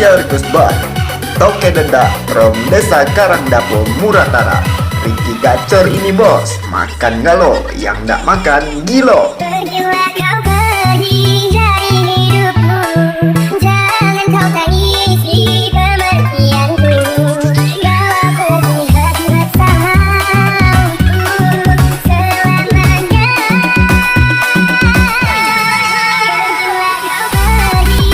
Official Request by Toke Denda from Desa Karangdapo Muratara. Ricky Gacor ini bos, makan galo, yang gak makan gilo. Pergilah kau pergi dari hidupku, jangan kau tangisi pemergianku. Bawa pergi hati rasa mautku selamanya. Pergilah kau pergi.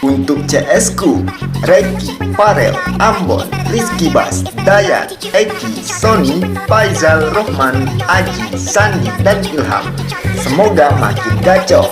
Untuk CS-ku, Reky, Farel, Ambon, Rizky Bas, Dayan, Eki, Sony, Faizal, Rohman, Aji, Sandi, dan Ilham. Semoga makin gacor.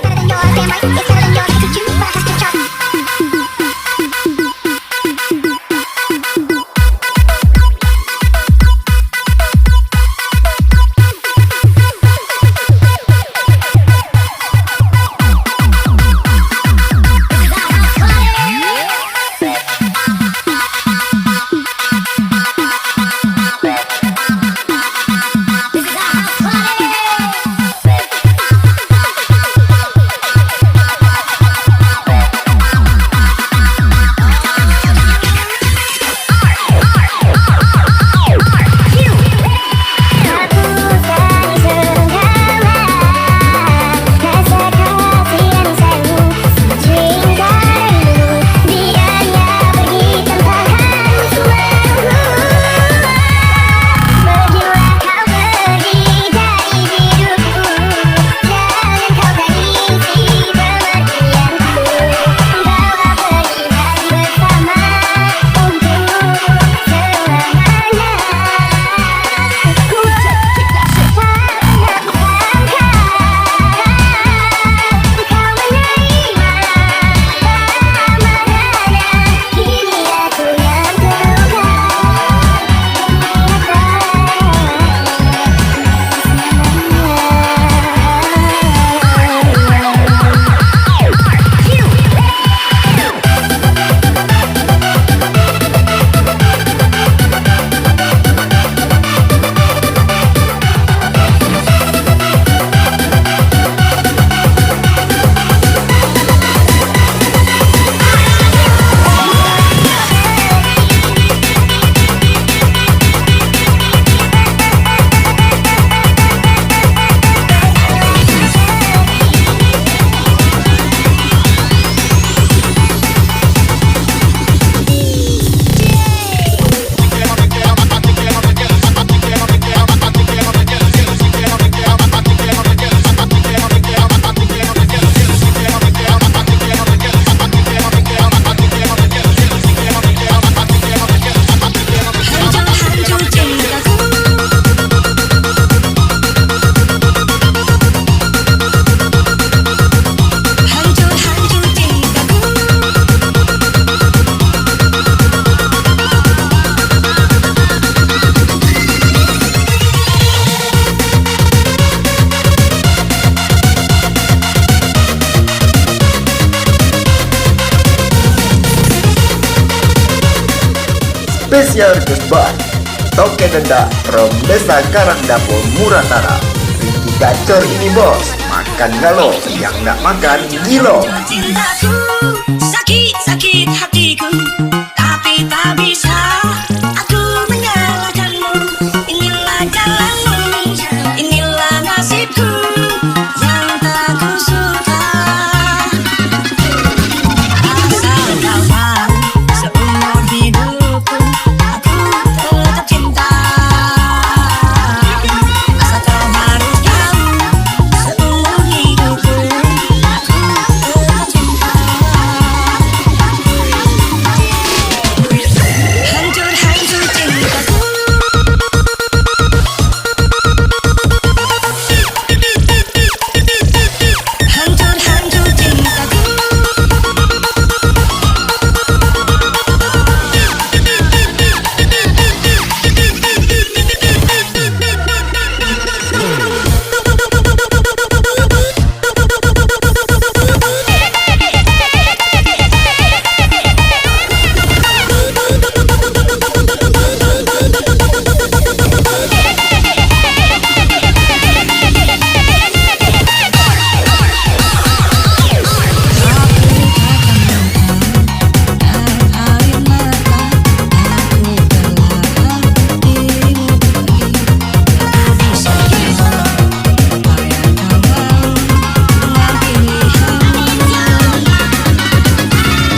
Spesial Guest Bar Toke Denda from Desa Karangdapo Muratara. Ricky Gacor ini bos, makan galo, yang gak makan gilo. Cintaku, sakit-sakit hatiku, tapi tak bisa aku menyalahkanmu. Inilah jalanmu, inilah nasibku, yang tak ku suka. Asal kau tahu, seumur hidupku aku tetap cinta. Asal kau harus tahu, seumur hidupku aku tetap cinta. Hancur-hancur cintaku, hancur-hancur cintaku.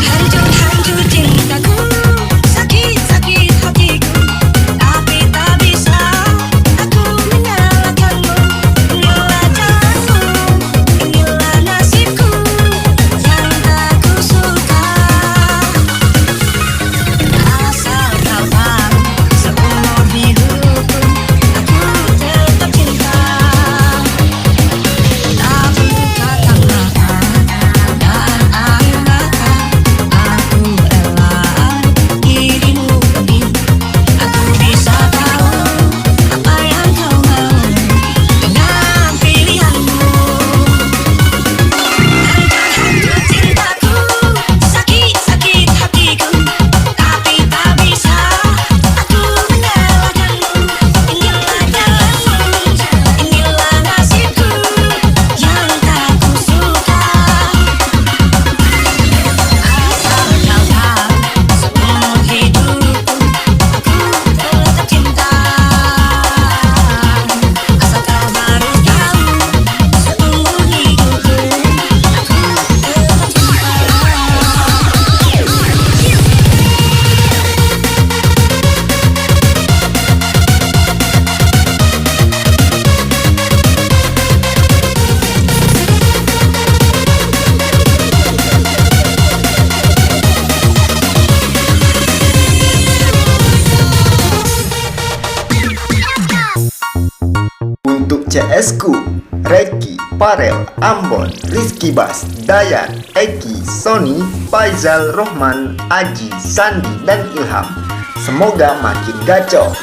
Hancur-hancur cintaku, sakit-sakit hatiku, tapi tak bisa aku menyalahkanmu. Inilah jalanmu, inilah nasibku, yang tak ku suka. Asal kau tahu, seumur hidupku aku tetap cinta. Tak perlu kata-kata dan air mata, aku rela dirimu pergi. Aku bisa tahu apa yang kau mau dengan pilihanmu. Hancur-hancur cintaku, sakit-sakit hatiku, tapi tak bisa aku menyalahkanmu. Inilah jalanmu, inilah nasibku, yang tak ku suka. Asal kau tahu, seumur hidupku aku tetap cinta. Asal kau harus tahu, seumur hidupku aku tetap cinta. Untuk CS-ku, Reki, Parel, Ambon, Rizky Bas, Dayan, Eki, Sony, Faizal, Rohman, Aji, Sandi, dan Ilham. Semoga makin gacor.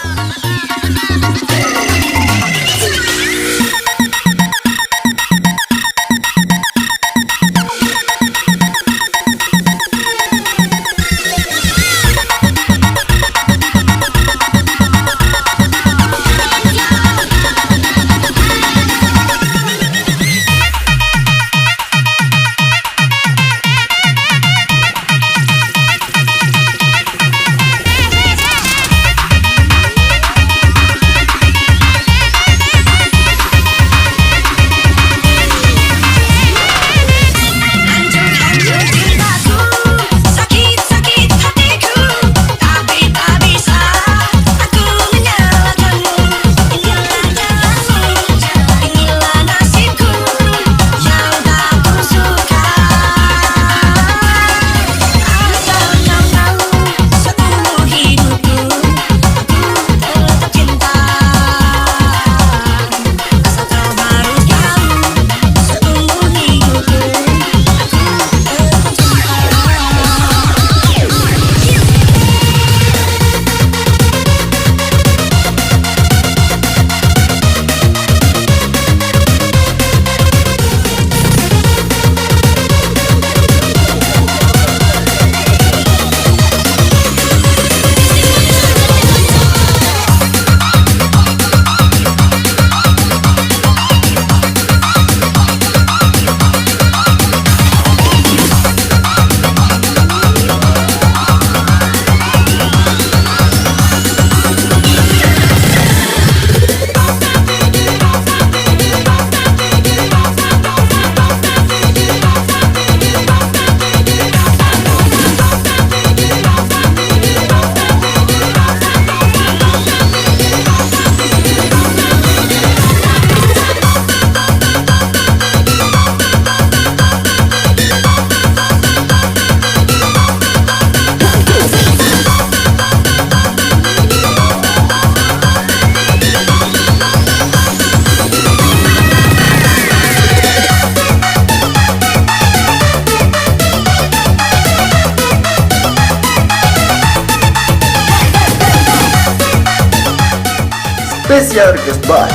Spesial request by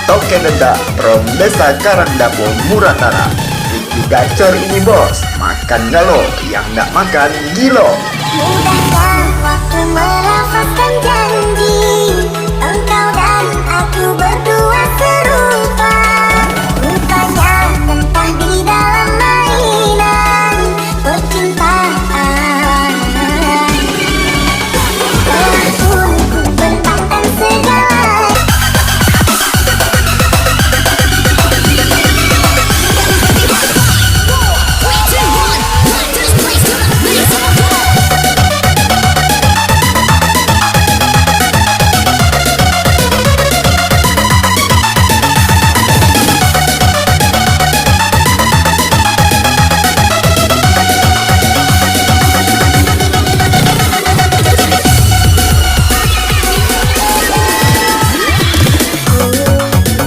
Toke Denda from Desa Karangdapo Muratara. Ricky Gacor ini bos, makan galo, yang gak makan gilo. Mudahkah waktu melafazkan janji, engkau dan aku berdua serupa. Rupanya entah di dalam mainan percintaan. Telah pun ku bentangkan segala.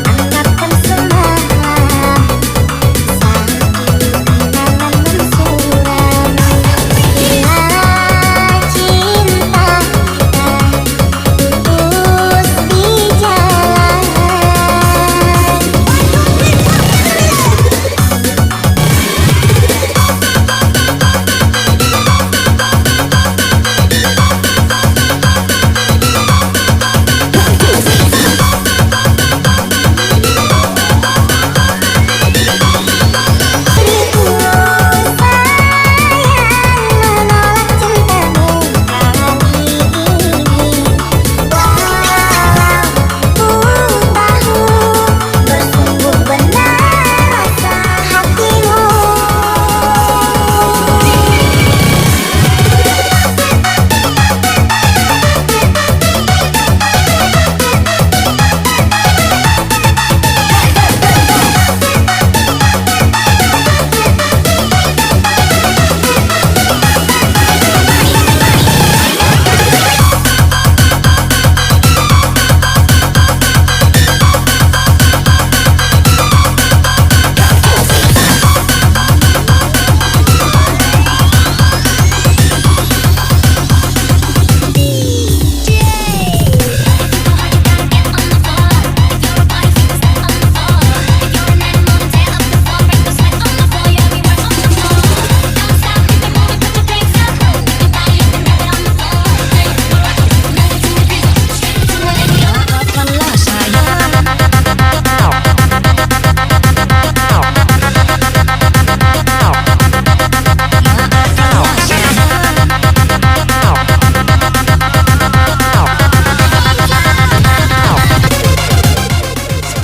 Anggapkan semalam satu kenangan mensuram. Bila cinta kita putus di jalan.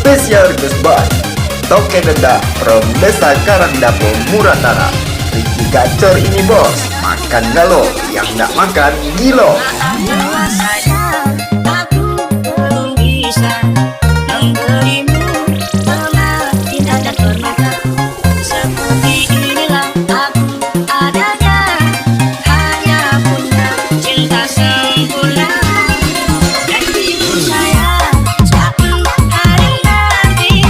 Spesial request by Toke Denda from Desa Karangdapo Muratara. Ricky Gacor ini bos, makan galo, yang gak makan gilo. Bahwa sayang, aku belum bisa memberimu telah tidak dan permata. Seperti inilah aku adanya, hanya punya cinta sempurna. Janjiku sayang, suatu hari nanti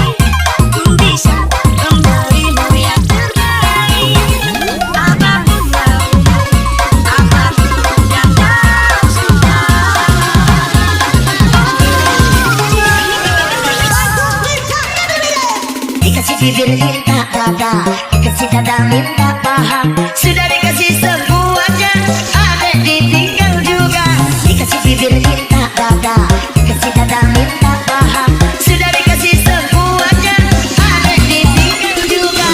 ku bisa memberimu yang terbaik. Apapun maumu, apapun yang kau suka. Dikasih bibir minta dada, dikasih dada minta paha. Sudah dikasih semuanya, ada ditinggal juga. Dikasih bibir minta dada, dikasih dada minta paha. Sudah dikasih semuanya, ada ditinggal juga.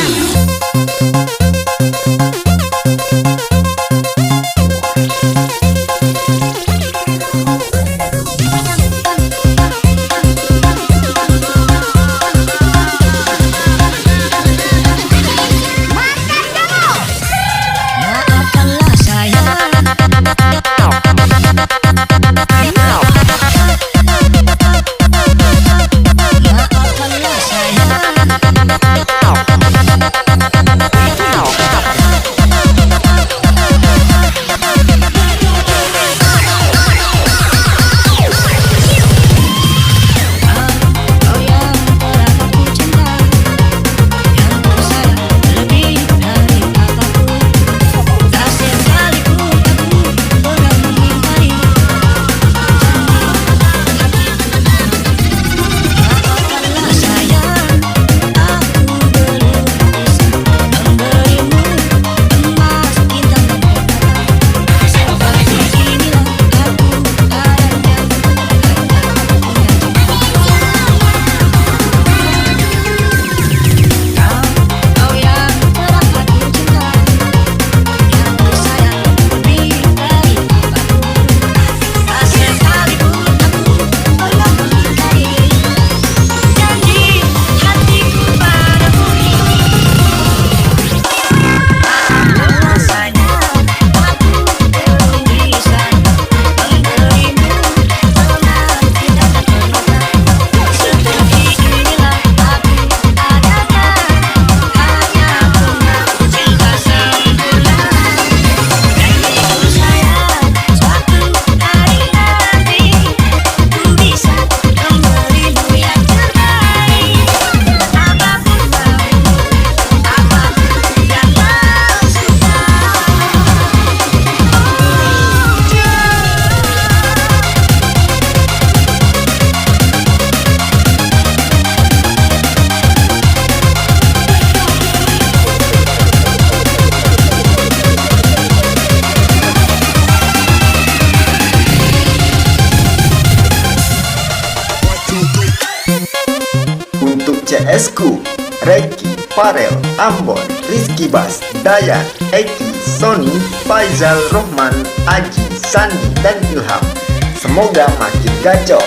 Makan CSku, Recky, Farel, Ambon, Rizky Bas, Dayan, Eki, Sony, Faizal, Rohman, Aji, Sandi, dan Ilham. Semoga makin gacor.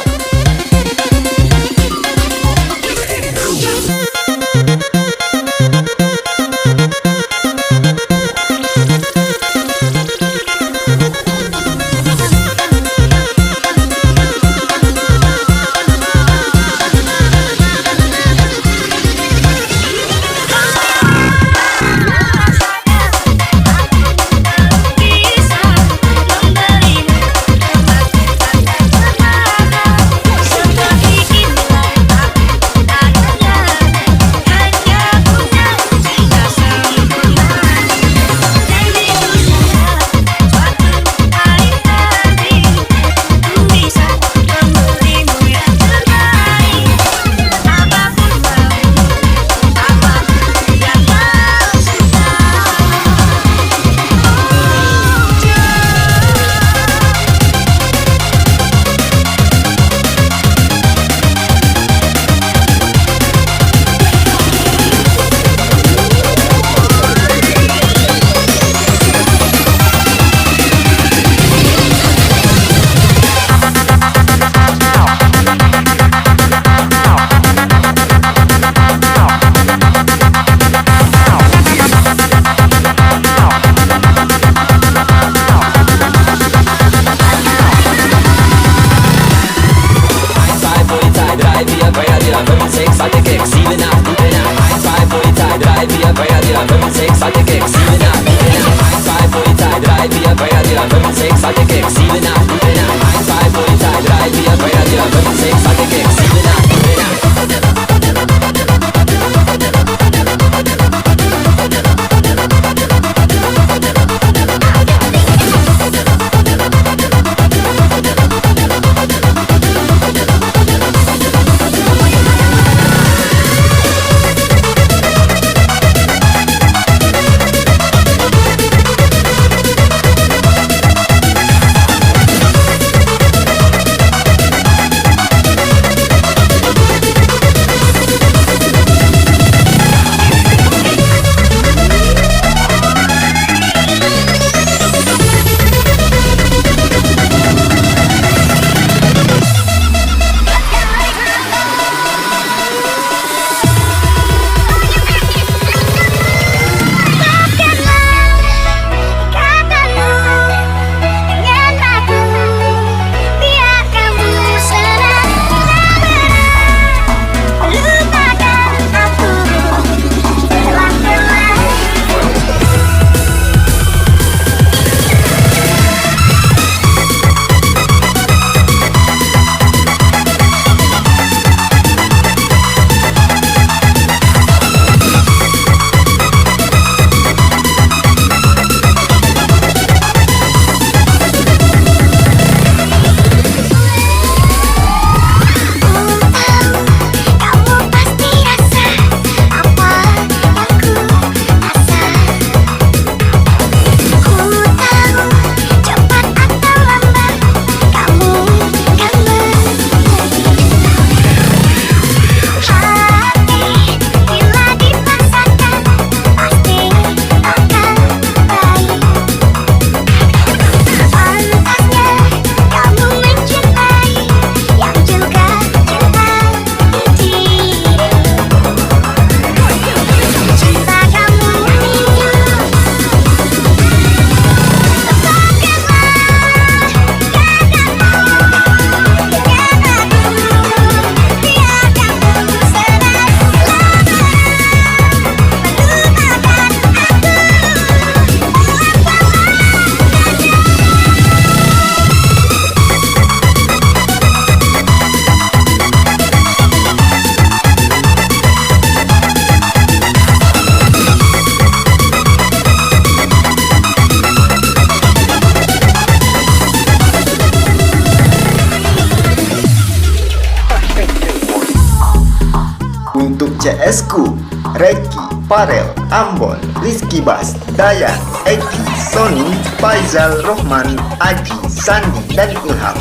CSku, Recky, Farel, Ambon, Rizky Bas, Dayan, Eki, Sony, Faizal, Rohman, Aji, Sandi, dan Ilham.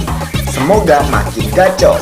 Semoga makin gacor.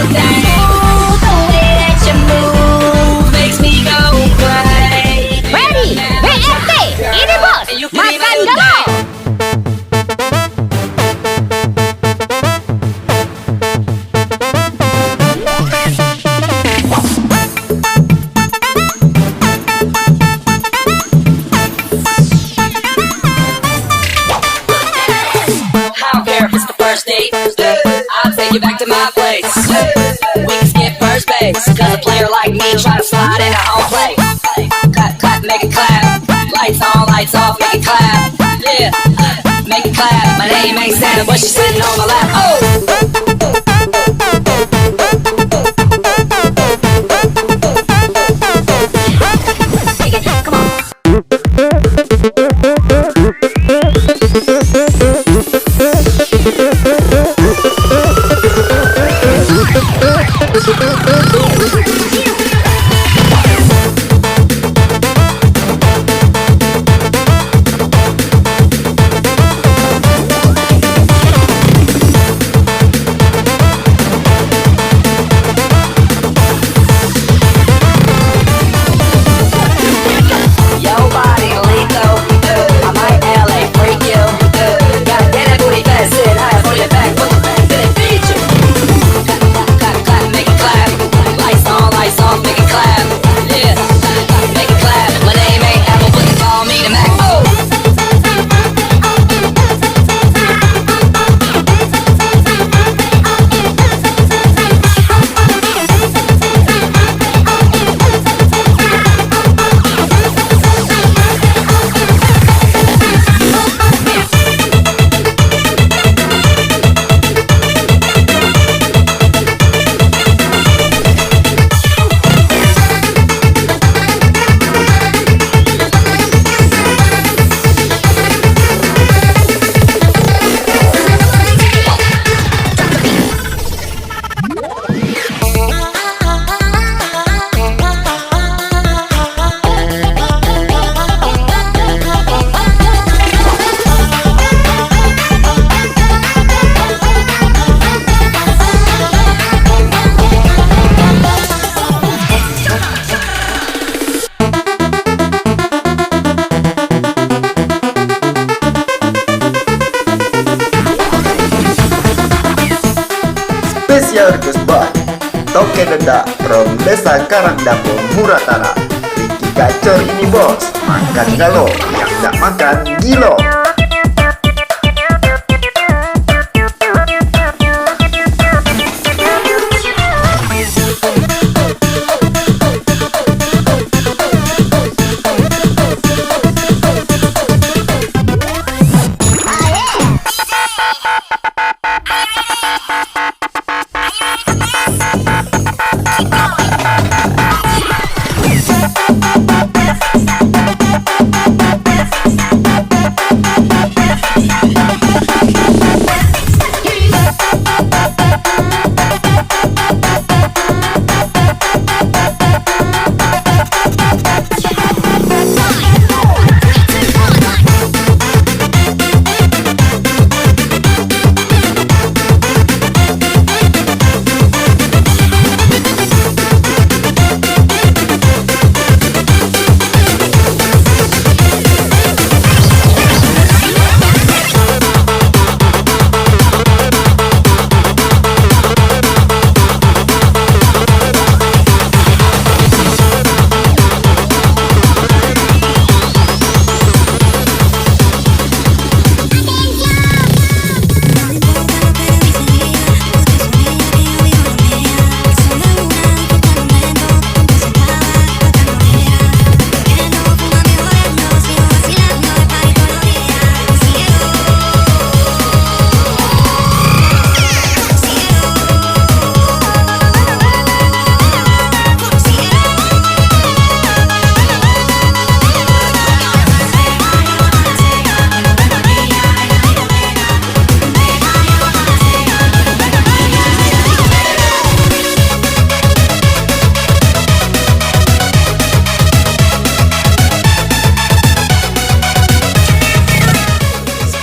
Ooh, the way that you move makes me go crazy. Ready, BRT, ini bos, makan dulu. I don't care if it's the first date. I'll take you back to my place. We can skip first base, cause a player like me try to slide into home plate. Clap, clap, make it clap. Lights on, lights off, make it clap. Yeah, make it clap. My name ain't Santa, but she's sitting on my lap. Oh! Take it, come on. Yo, body Lico, I might LA freak you. Gotta get that booty fast, sit high, pull your back, put the back to the feature. Clap, clap, clap, clap, make it clap. Lights on, lights off, make it clap. Yeah, make it clap. My name ain't Apple, but they call me the Mac. Oh. Spesial request by Toke Deda from Desa Karangdapo, Muratara. Ricky Gacor ini bos, makan galo, yang gak makan gilo.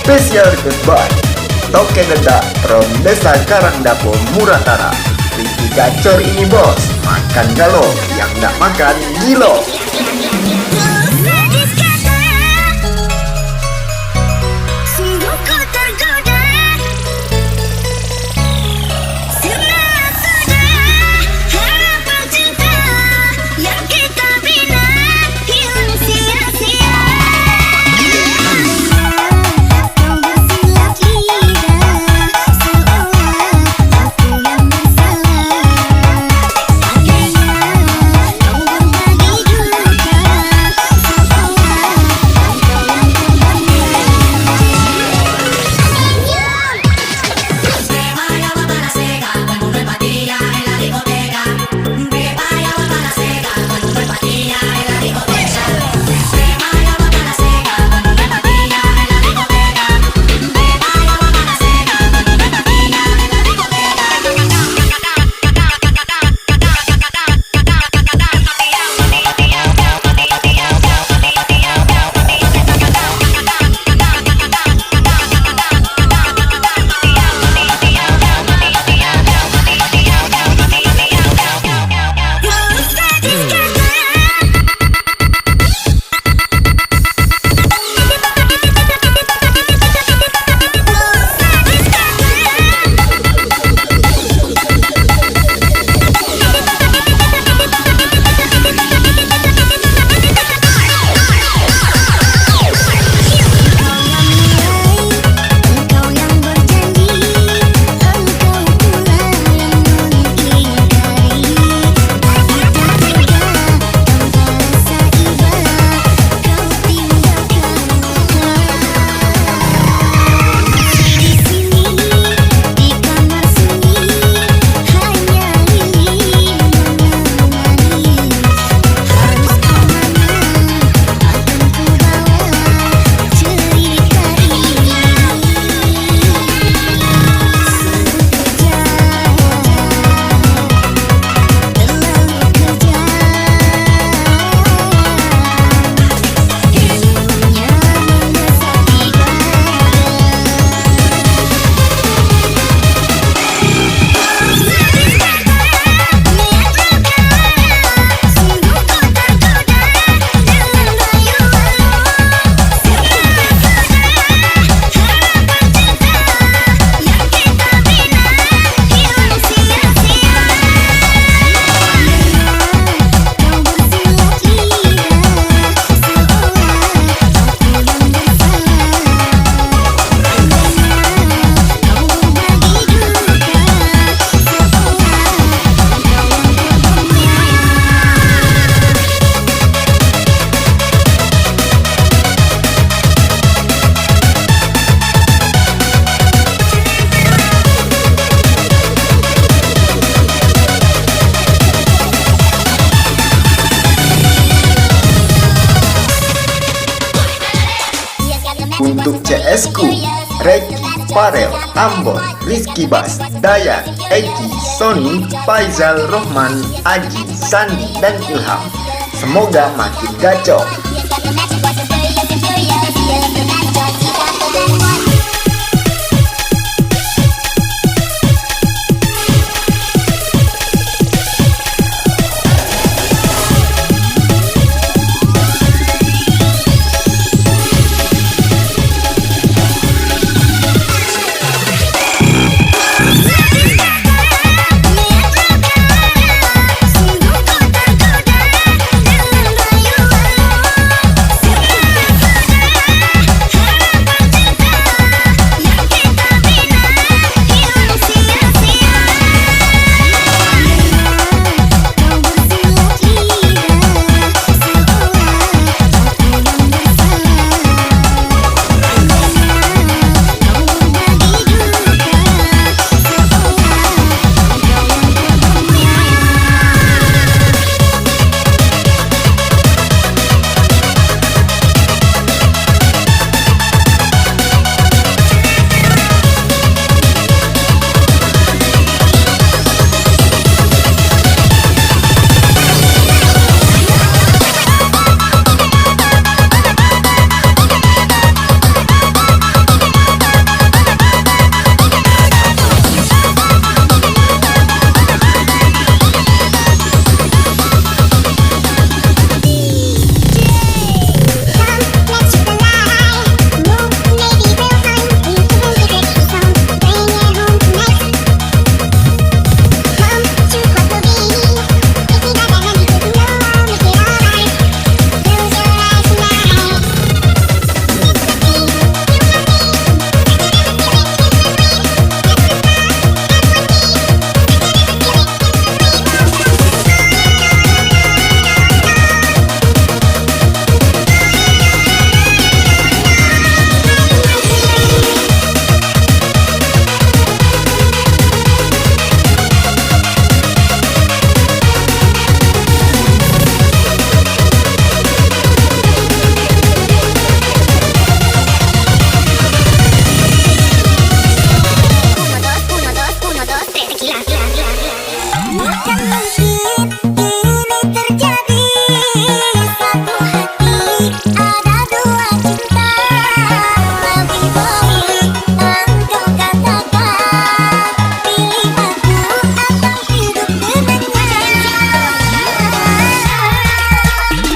Spesial request by Toke Deda from Desa Karangdapo, Muratara. Ricky gacor ini bos. Makan galo, yang nggak makan gilo. Sungguh ku tergoda, sirna sudah harapan cinta yang kita bina hilang sia-sia. Kau bersilat lidah seolah aku yang bersalah. Akhirnya kau berbagi duka seolah engkau yang Untuk CS-ku, Reki, Farel, Ambon, Rizky Bas, Dayan, Eki, Sony, Faizal, Rohman, Aji, Sandi, dan Ilham. Semoga makin gacor. Sungguh ku tergoda dengan rayu lalu. Takkan mungkin ini terjadi. Satu hati ada dua cinta. Lebih baik engkau katakan, pilih aku atau hidup dengannya.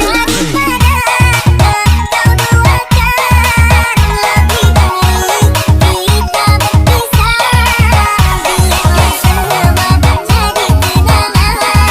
Daripada engkau duakan, lebih baik kita berpisah. Biarlah semua menjadi kenangan.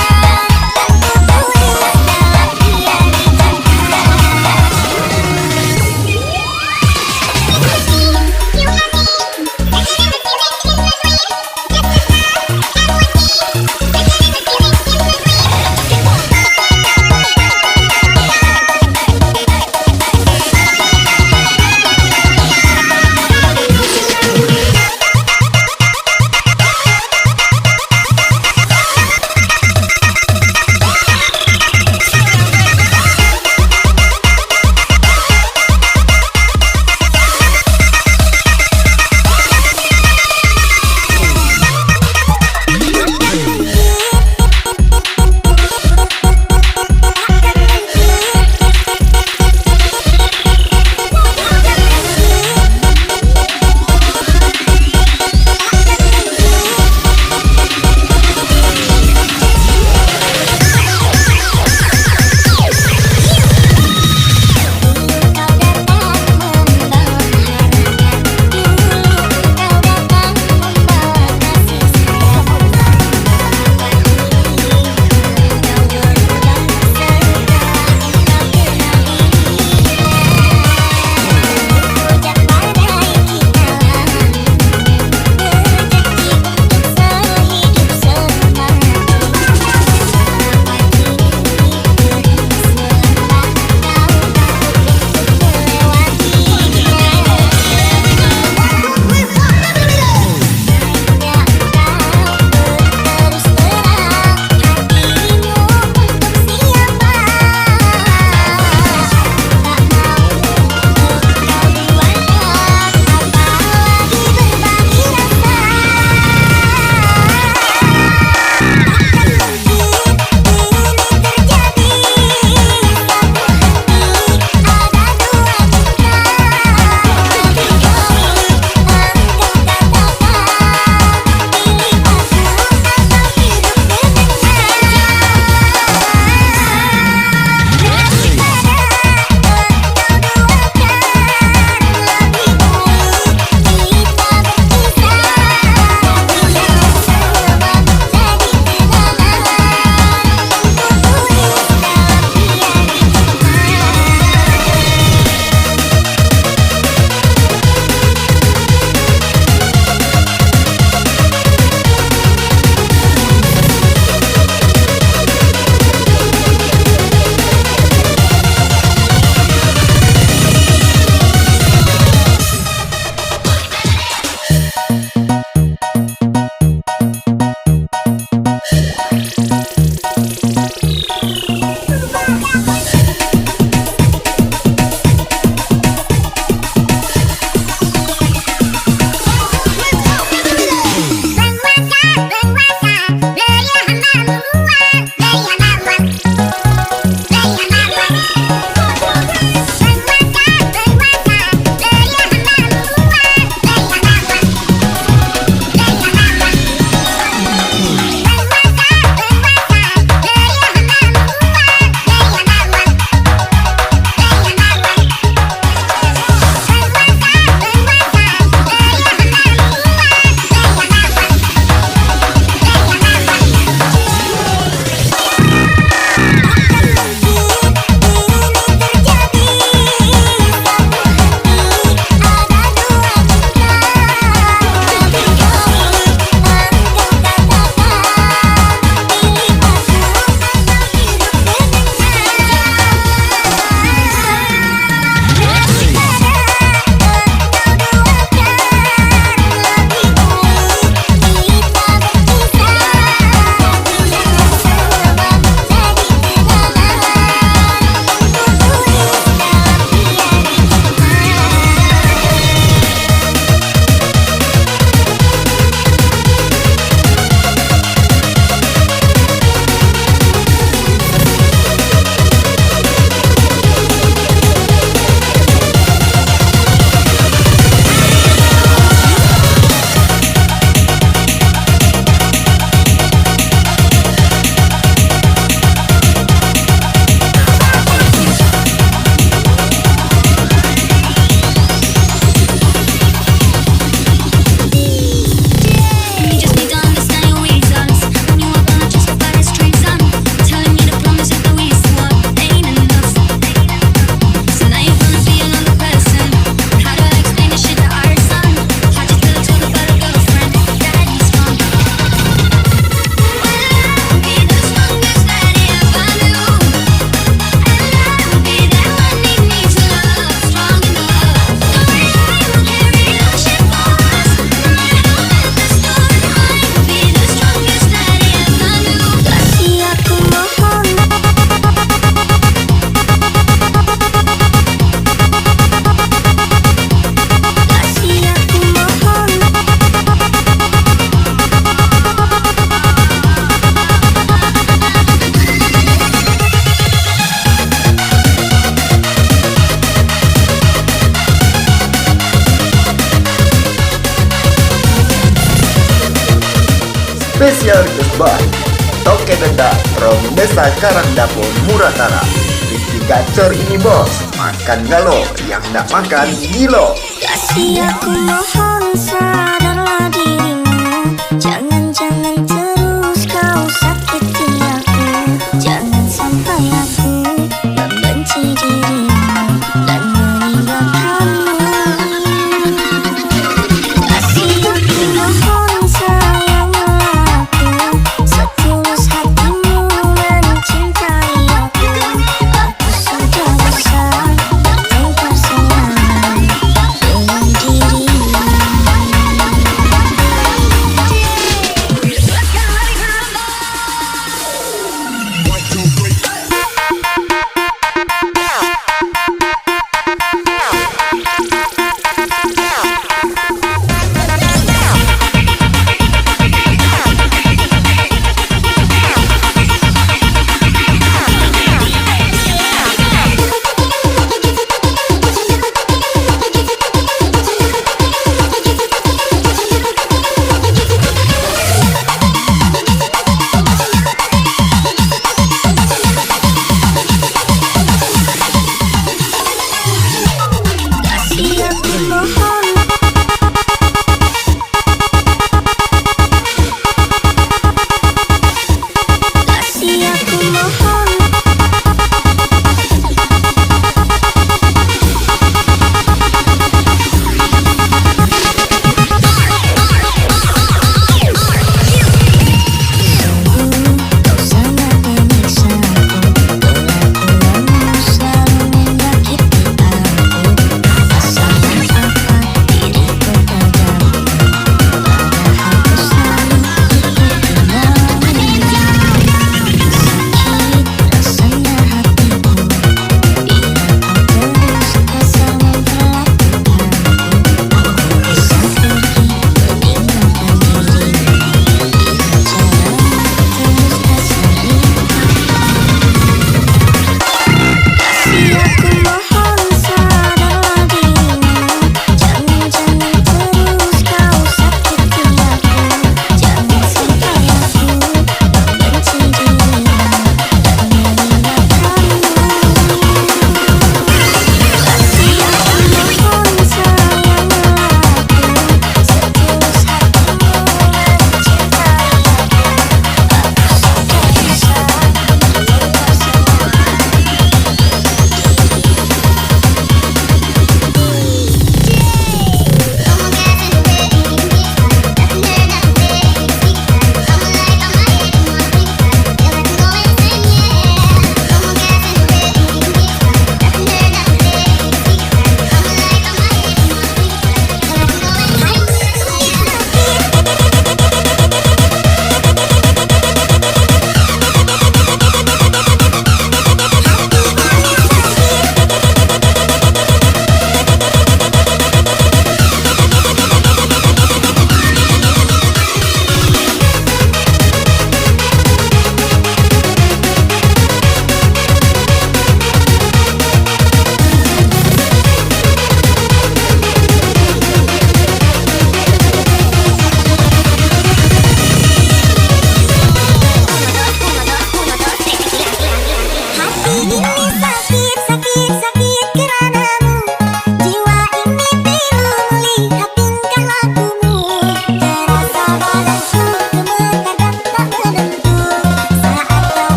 Kakek Denda from Desa Karangdapo, Muratara. Rizky gacor ini bos, makan galo, yang nggak makan gilo. Kasih aku mohon